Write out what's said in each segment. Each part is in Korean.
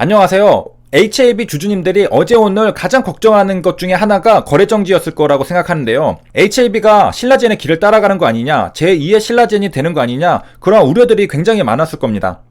안녕하세요. HLB 주주님들이 어제 오늘 가장 걱정하는 것 중에 하나가 거래정지였을 거라고 생각하는데요. HLB가 신라젠의 길을 따라가는 거 아니냐, 제2의 신라젠이 되는 거 아니냐, 그런 우려들이 굉장히 많았을 겁니다.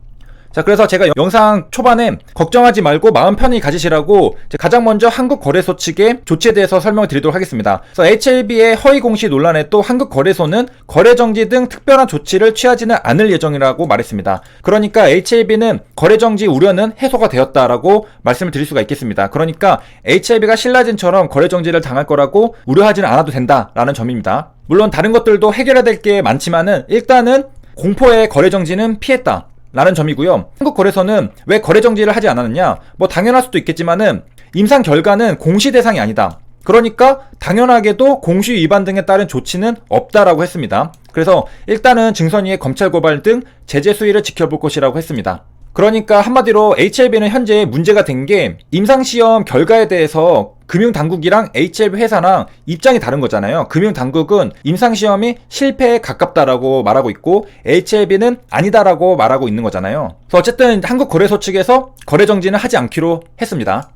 자, 그래서 제가 영상 초반에 걱정하지 말고 마음 편히 가지시라고 가장 먼저 한국거래소 측의 조치에 대해서 설명을 드리도록 하겠습니다. 그래서 HLB의 허위 공시 논란에 또 한국거래소는 거래정지 등 특별한 조치를 취하지는 않을 예정이라고 말했습니다. 그러니까 HLB는 거래정지 우려는 해소가 되었다라고 말씀을 드릴 수가 있겠습니다. 그러니까 HLB가 신라젠처럼 거래정지를 당할 거라고 우려하지는 않아도 된다라는 점입니다. 물론 다른 것들도 해결해야 될 게 많지만은 일단은 공포의 거래정지는 피했다 라는 점이고요. 한국거래소는 왜 거래정지를 하지 않았느냐, 뭐 당연할 수도 있겠지만은 임상 결과는 공시 대상이 아니다, 그러니까 당연하게도 공시 위반 등에 따른 조치는 없다라고 했습니다. 그래서 일단은 증선위의 검찰 고발 등 제재 수위를 지켜볼 것이라고 했습니다. 그러니까 한마디로 HLB는 현재 문제가 된 게 임상시험 결과에 대해서 금융당국이랑 HLB 회사랑 입장이 다른 거잖아요. 금융당국은 임상시험이 실패에 가깝다라고 말하고 있고 HLB는 아니다라고 말하고 있는 거잖아요. 그래서 어쨌든 한국거래소 측에서 거래정지는 하지 않기로 했습니다.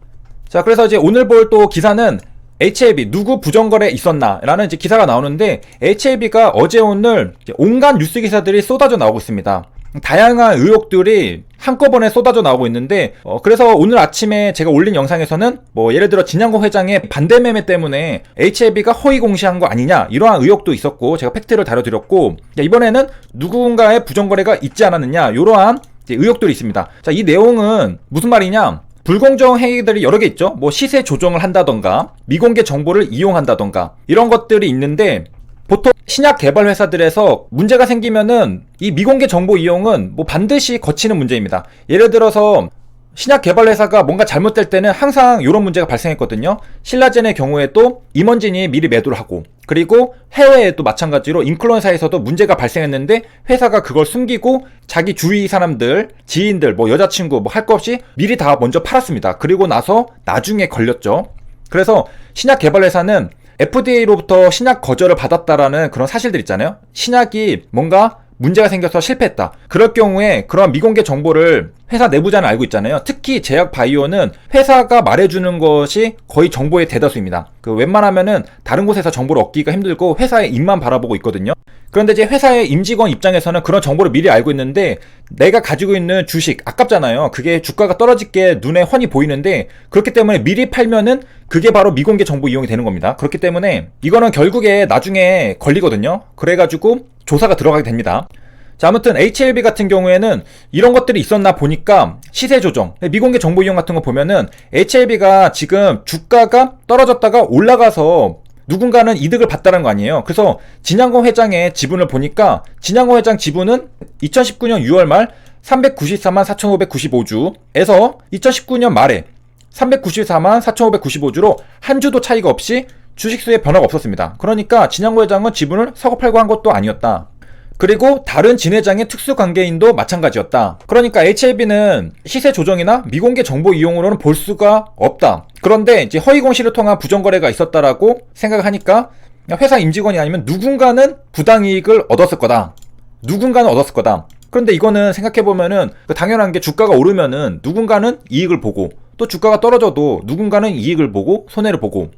자, 그래서 이제 오늘 볼 또 기사는 HLB 누구 부정거래 있었나 라는 이제 기사가 나오는데, HLB가 어제 오늘 온갖 뉴스 기사들이 쏟아져 나오고 있습니다. 다양한 의혹들이 한꺼번에 쏟아져 나오고 있는데, 그래서 오늘 아침에 제가 올린 영상에서는 뭐 예를 들어 진양고 회장의 반대 매매 때문에 HLB가 허위 공시한 거 아니냐, 이러한 의혹도 있었고 제가 팩트를 다뤄드렸고, 이번에는 누군가의 부정거래가 있지 않았느냐, 이러한 의혹들이 있습니다. 자, 이 내용은 무슨 말이냐, 불공정 행위들이 여러 개 있죠. 뭐 시세 조정을 한다던가 미공개 정보를 이용한다던가 이런 것들이 있는데, 보통 신약 개발 회사들에서 문제가 생기면은 이 미공개 정보 이용은 뭐 반드시 거치는 문제입니다. 예를 들어서 신약 개발 회사가 뭔가 잘못될 때는 항상 이런 문제가 발생했거든요. 신라젠의 경우에도 임원진이 미리 매도를 하고, 그리고 해외에도 마찬가지로 인플루언사에서도 문제가 발생했는데 회사가 그걸 숨기고 자기 주위 사람들, 지인들, 뭐 여자친구 뭐 할 거 없이 미리 다 먼저 팔았습니다. 그리고 나서 나중에 걸렸죠. 그래서 신약 개발 회사는 FDA로부터 신약 거절을 받았다라는 그런 사실들 있잖아요. 신약이 뭔가 문제가 생겨서 실패했다, 그럴 경우에 그런 미공개 정보를 회사 내부자는 알고 있잖아요. 특히 제약 바이오는 회사가 말해주는 것이 거의 정보의 대다수입니다. 웬만하면은 다른 곳에서 정보를 얻기가 힘들고 회사의 입만 바라보고 있거든요. 그런데 이제 회사의 임직원 입장에서는 그런 정보를 미리 알고 있는데, 내가 가지고 있는 주식 아깝잖아요. 그게 주가가 떨어질 게 눈에 훤히 보이는데, 그렇기 때문에 미리 팔면은 그게 바로 미공개 정보 이용이 되는 겁니다. 그렇기 때문에 이거는 결국에 나중에 걸리거든요. 그래가지고 조사가 들어가게 됩니다. 자, 아무튼 HLB 같은 경우에는 이런 것들이 있었나 보니까 시세 조정, 미공개 정보 이용 같은 거 보면은 HLB가 지금 주가가 떨어졌다가 올라가서 누군가는 이득을 봤다는 거 아니에요. 그래서 진양고 회장의 지분을 보니까 진양고 회장 지분은 2019년 6월 말 394만 4,595주에서 2019년 말에 394만 4,595주로 한 주도 차이가 없이 주식수에 변화가 없었습니다. 그러니까 진양고 회장은 지분을 사고 팔고 한 것도 아니었다. 그리고 다른 진회장의 특수관계인도 마찬가지였다. 그러니까 HLB는 시세 조정이나 미공개 정보 이용으로는 볼 수가 없다. 그런데 이제 허위 공시를 통한 부정거래가 있었다라고 생각을 하니까 회사 임직원이 아니면 누군가는 부당이익을 얻었을 거다. 누군가는 얻었을 거다. 그런데 이거는 생각해보면은 당연한 게, 주가가 오르면은 누군가는 이익을 보고, 또 주가가 떨어져도 누군가는 이익을 보고 손해를 보고,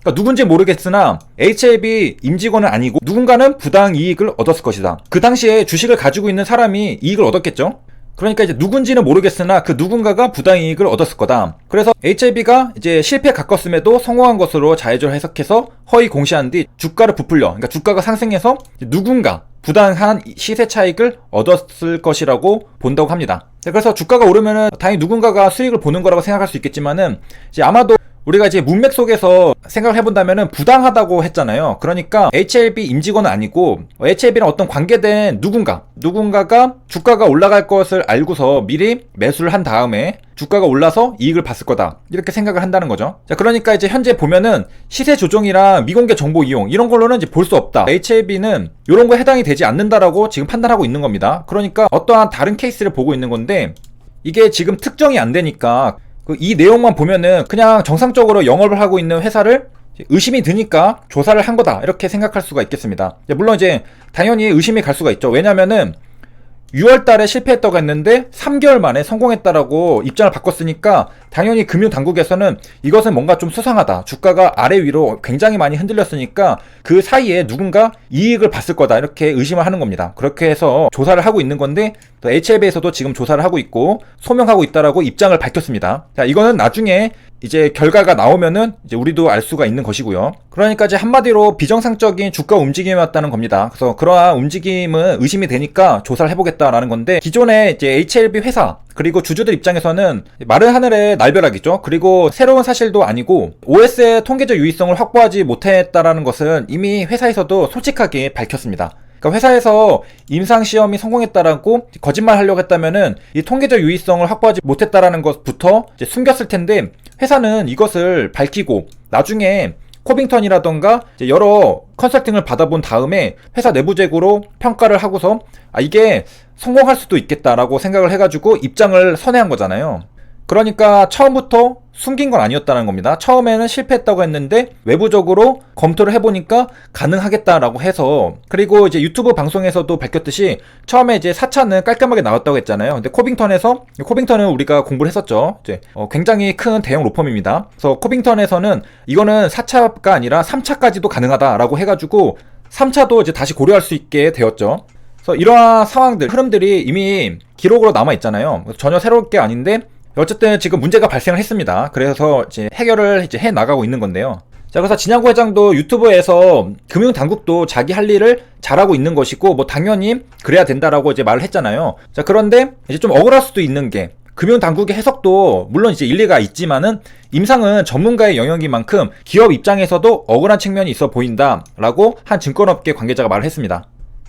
그러니까 누군지 모르겠으나 HLB 임직원은 아니고 누군가는 부당 이익을 얻었을 것이다. 그 당시에 주식을 가지고 있는 사람이 이익을 얻었겠죠. 그러니까 이제 누군지는 모르겠으나 그 누군가가 부당 이익을 얻었을 거다. 그래서 HLB가 이제 실패에 가깝음에도 성공한 것으로 자해를 해석해서 허위 공시한 뒤 주가를 부풀려, 그러니까 주가가 상승해서 누군가 부당한 시세 차익을 얻었을 것이라고 본다고 합니다. 그래서 주가가 오르면은 당연히 누군가가 수익을 보는 거라고 생각할 수 있겠지만은, 이제 아마도 우리가 이제 문맥 속에서 생각을 해본다면은 부당하다고 했잖아요. 그러니까 HLB 임직원은 아니고 HLB랑 어떤 관계된 누군가가 주가가 올라갈 것을 알고서 미리 매수를 한 다음에 주가가 올라서 이익을 봤을 거다, 이렇게 생각을 한다는 거죠. 자, 그러니까 이제 현재 보면은 시세 조정이랑 미공개 정보 이용 이런 걸로는 이제 볼 수 없다. HLB는 이런 거에 해당이 되지 않는다라고 지금 판단하고 있는 겁니다. 그러니까 어떠한 다른 케이스를 보고 있는 건데, 이게 지금 특정이 안 되니까 이 내용만 보면은 그냥 정상적으로 영업을 하고 있는 회사를 의심이 드니까 조사를 한 거다, 이렇게 생각할 수가 있겠습니다. 물론 이제 당연히 의심이 갈 수가 있죠. 왜냐면은 6월 달에 실패했다고 했는데 3개월 만에 성공했다라고 입장을 바꿨으니까 당연히 금융당국에서는 이것은 뭔가 좀 수상하다. 주가가 아래 위로 굉장히 많이 흔들렸으니까 그 사이에 누군가 이익을 봤을 거다. 이렇게 의심을 하는 겁니다. 그렇게 해서 조사를 하고 있는 건데 또 HLB에서도 지금 조사를 하고 있고 소명하고 있다라고 입장을 밝혔습니다. 자, 이거는 나중에 이제 결과가 나오면은 이제 우리도 알 수가 있는 것이고요. 그러니까 이제 한마디로 비정상적인 주가 움직임이 왔다는 겁니다. 그래서 그러한 움직임은 의심이 되니까 조사를 해보겠다라는 건데 기존에 이제 HLB 회사 그리고 주주들 입장에서는 마른 하늘의 날벼락이죠. 그리고 새로운 사실도 아니고 OS의 통계적 유의성을 확보하지 못했다라는 것은 이미 회사에서도 솔직하게 밝혔습니다. 그러니까 회사에서 임상시험이 성공했다라고 거짓말 하려고 했다면은 이 통계적 유의성을 확보하지 못했다라는 것부터 이제 숨겼을 텐데 회사는 이것을 밝히고 나중에 코빙턴이라던가 여러 컨설팅을 받아본 다음에 회사 내부적으로 평가를 하고서 이게 성공할 수도 있겠다라고 생각을 해가지고 입장을 선회한 거잖아요. 그러니까 처음부터 숨긴 건 아니었다는 겁니다. 처음에는 실패했다고 했는데 외부적으로 검토를 해보니까 가능하겠다라고 해서 그리고 이제 유튜브 방송에서도 밝혔듯이 처음에 이제 4차는 깔끔하게 나왔다고 했잖아요. 근데 코빙턴은 우리가 공부를 했었죠. 이제 굉장히 큰 대형 로펌입니다. 그래서 코빙턴에서는 이거는 4차가 아니라 3차까지도 가능하다라고 해가지고 3차도 이제 다시 고려할 수 있게 되었죠. 그래서 이러한 상황들, 흐름들이 이미 기록으로 남아 있잖아요. 전혀 새로울 게 아닌데 어쨌든 지금 문제가 발생을 했습니다. 그래서 이제 해결을 이제 해 나가고 있는 건데요. 자, 그래서 진양구 회장도 유튜브에서 금융당국도 자기 할 일을 잘하고 있는 것이고 뭐 당연히 그래야 된다라고 이제 말을 했잖아요. 자, 그런데 이제 좀 억울할 수도 있는 게 금융당국의 해석도 물론 이제 일리가 있지만은 임상은 전문가의 영역인 만큼 기업 입장에서도 억울한 측면이 있어 보인다라고 한 증권업계 관계자가 말을 했습니다.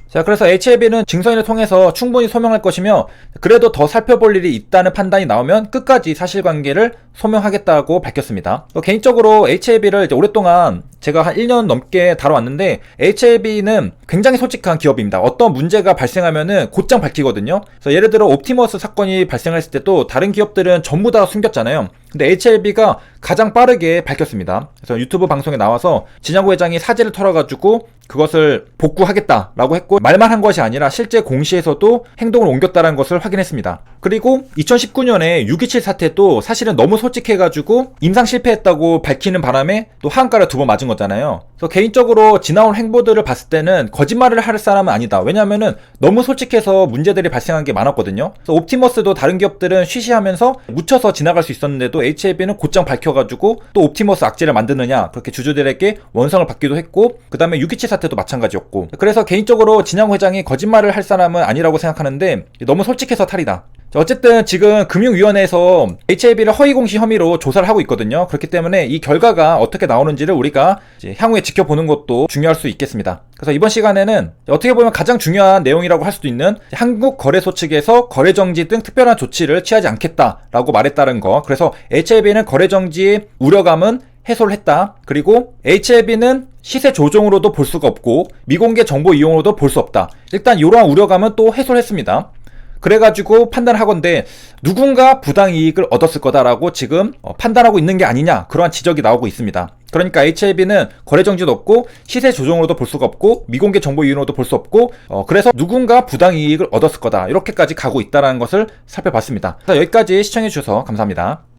자, 그래서 HLB는 증서인을 통해서 충분히 소명할 것이며 그래도 더 살펴볼 일이 있다는 판단이 나오면 끝까지 사실관계를 소명하겠다고 밝혔습니다. 개인적으로 HLB를 이제 오랫동안 제가 한 1년 넘게 다뤄왔는데 HLB는 굉장히 솔직한 기업입니다. 어떤 문제가 발생하면은 곧장 밝히거든요. 그래서 예를 들어 옵티머스 사건이 발생했을 때도 다른 기업들은 전부 다 숨겼잖아요. 근데 HLB가 가장 빠르게 밝혔습니다. 그래서 유튜브 방송에 나와서 진양구 회장이 사재를 털어가지고 그것을 복구하겠다라고 했고 말만 한 것이 아니라 실제 공시에서도 행동을 옮겼다는 것을 확인했습니다. 그리고 2019년에 6.27 사태도 사실은 너무 솔직해가지고 임상 실패했다고 밝히는 바람에 또 하한가를 2번 맞은 거잖아요. 그래서 개인적으로 지나온 행보들을 봤을 때는 거짓말을 할 사람은 아니다. 왜냐면은 너무 솔직해서 문제들이 발생한 게 많았거든요. 그래서 옵티머스도 다른 기업들은 쉬쉬하면서 묻혀서 지나갈 수 있었는데도 HLB는 곧장 밝혀가지고 또 옵티머스 악재를 만드느냐 그렇게 주주들에게 원성을 받기도 했고 그 다음에 6.27 사태도 마찬가지였고 그래서 개인적으로 진양구 회장이 거짓말을 할 사람은 아니라고 생각하는데 너무 솔직해서 탈이다. 어쨌든 지금 금융위원회에서 HLB를 허위공시 혐의로 조사를 하고 있거든요. 그렇기 때문에 이 결과가 어떻게 나오는지를 우리가 이제 향후에 지켜보는 것도 중요할 수 있겠습니다. 그래서 이번 시간에는 어떻게 보면 가장 중요한 내용이라고 할 수도 있는 한국거래소 측에서 거래정지 등 특별한 조치를 취하지 않겠다라고 말했다는 거. 그래서 HLB는 거래정지의 우려감은 해소를 했다. 그리고 HLB는 시세 조정으로도 볼 수가 없고 미공개 정보 이용으로도 볼 수 없다. 일단 이러한 우려감은 또 해소를 했습니다. 그래가지고 판단하건대 누군가 부당이익을 얻었을 거다라고 지금 판단하고 있는 게 아니냐 그러한 지적이 나오고 있습니다. 그러니까 HLB는 거래정지도 없고 시세 조정으로도 볼 수가 없고 미공개 정보 이용으로도 볼 수 없고 그래서 누군가 부당이익을 얻었을 거다 이렇게까지 가고 있다는 것을 살펴봤습니다. 여기까지 시청해주셔서 감사합니다.